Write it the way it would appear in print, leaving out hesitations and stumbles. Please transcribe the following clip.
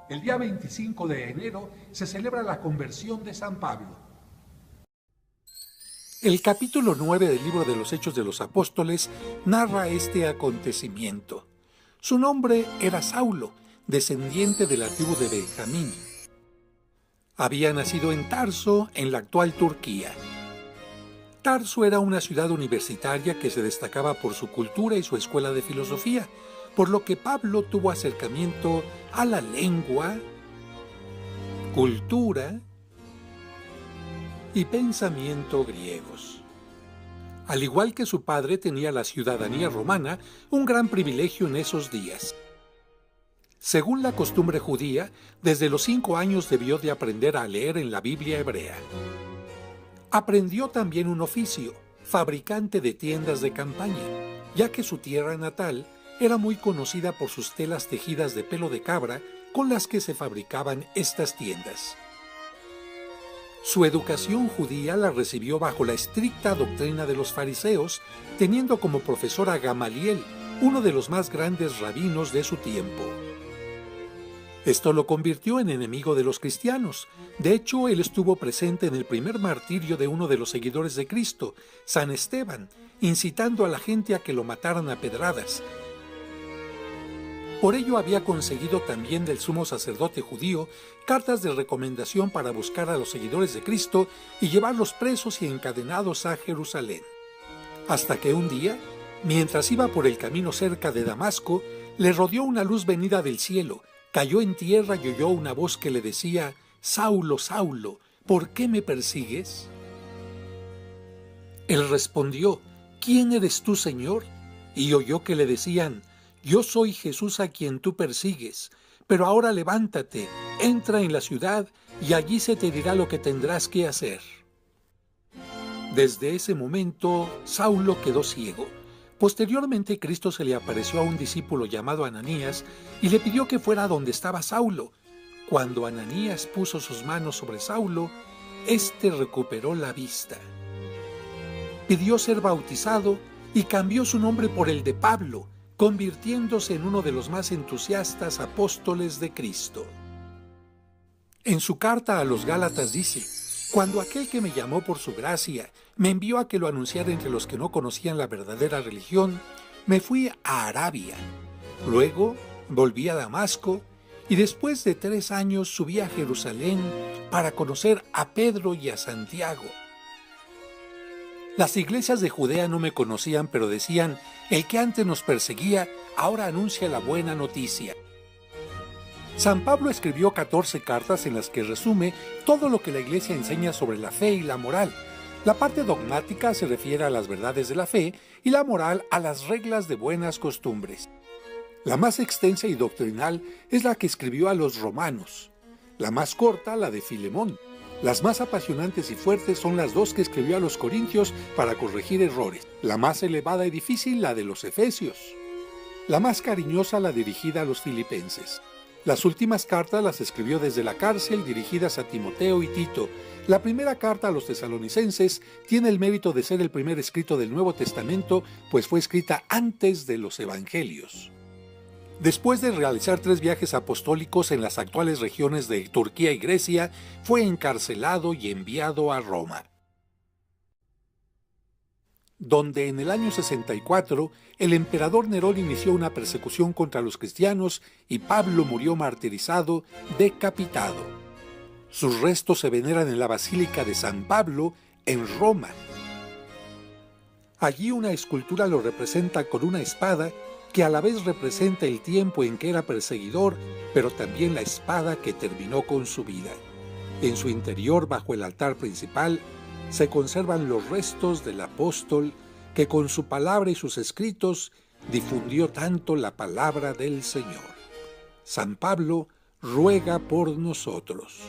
El día 25 de enero se celebra la conversión de San Pablo. El capítulo 9 del libro de los Hechos de los Apóstoles narra este acontecimiento. Su nombre era Saulo, descendiente de la tribu de Benjamín. Había nacido en Tarso, en la actual Turquía. Tarso era una ciudad universitaria que se destacaba por su cultura y su escuela de filosofía, por lo que Pablo tuvo acercamiento a la lengua, cultura y pensamiento griegos. Al igual que su padre, tenía la ciudadanía romana, un gran privilegio en esos días. Según la costumbre judía, desde los 5 años debió de aprender a leer en la Biblia hebrea. Aprendió también un oficio, fabricante de tiendas de campaña, ya que su tierra natal era muy conocida por sus telas tejidas de pelo de cabra con las que se fabricaban estas tiendas. Su educación judía la recibió bajo la estricta doctrina de los fariseos, teniendo como profesor a Gamaliel, uno de los más grandes rabinos de su tiempo. Esto lo convirtió en enemigo de los cristianos. De hecho, él estuvo presente en el primer martirio de uno de los seguidores de Cristo, San Esteban, incitando a la gente a que lo mataran a pedradas. Por ello había conseguido también del sumo sacerdote judío cartas de recomendación para buscar a los seguidores de Cristo y llevarlos presos y encadenados a Jerusalén. Hasta que un día, mientras iba por el camino cerca de Damasco, le rodeó una luz venida del cielo, cayó en tierra y oyó una voz que le decía: «Saulo, Saulo, ¿por qué me persigues?». Él respondió: «¿Quién eres tú, Señor?». Y oyó que le decían: «Yo soy Jesús a quien tú persigues, pero ahora levántate, entra en la ciudad y allí se te dirá lo que tendrás que hacer». Desde ese momento, Saulo quedó ciego. Posteriormente, Cristo se le apareció a un discípulo llamado Ananías y le pidió que fuera donde estaba Saulo. Cuando Ananías puso sus manos sobre Saulo, éste recuperó la vista. Pidió ser bautizado y cambió su nombre por el de Pablo, convirtiéndose en uno de los más entusiastas apóstoles de Cristo. En su carta a los Gálatas dice: «Cuando aquel que me llamó por su gracia me envió a que lo anunciara entre los que no conocían la verdadera religión, me fui a Arabia. Luego volví a Damasco y después de 3 años subí a Jerusalén para conocer a Pedro y a Santiago». Las iglesias de Judea no me conocían, pero decían: «El que antes nos perseguía, ahora anuncia la buena noticia». San Pablo escribió 14 cartas en las que resume todo lo que la iglesia enseña sobre la fe y la moral. La parte dogmática se refiere a las verdades de la fe y la moral a las reglas de buenas costumbres. La más extensa y doctrinal es la que escribió a los romanos. La más corta, la de Filemón. Las más apasionantes y fuertes son las 2 que escribió a los corintios para corregir errores. La más elevada y difícil, la de los efesios. La más cariñosa, la dirigida a los filipenses. Las últimas cartas las escribió desde la cárcel, dirigidas a Timoteo y Tito. La primera carta a los tesalonicenses tiene el mérito de ser el primer escrito del Nuevo Testamento, pues fue escrita antes de los evangelios. Después de realizar 3 viajes apostólicos en las actuales regiones de Turquía y Grecia, fue encarcelado y enviado a Roma, donde en el año 64 el emperador Nerón inició una persecución contra los cristianos y Pablo murió martirizado, decapitado. Sus restos se veneran en la Basílica de San Pablo, en Roma. Allí una escultura lo representa con una espada que a la vez representa el tiempo en que era perseguidor, pero también la espada que terminó con su vida. En su interior, bajo el altar principal, se conservan los restos del apóstol que con su palabra y sus escritos difundió tanto la palabra del Señor. San Pablo ruega por nosotros.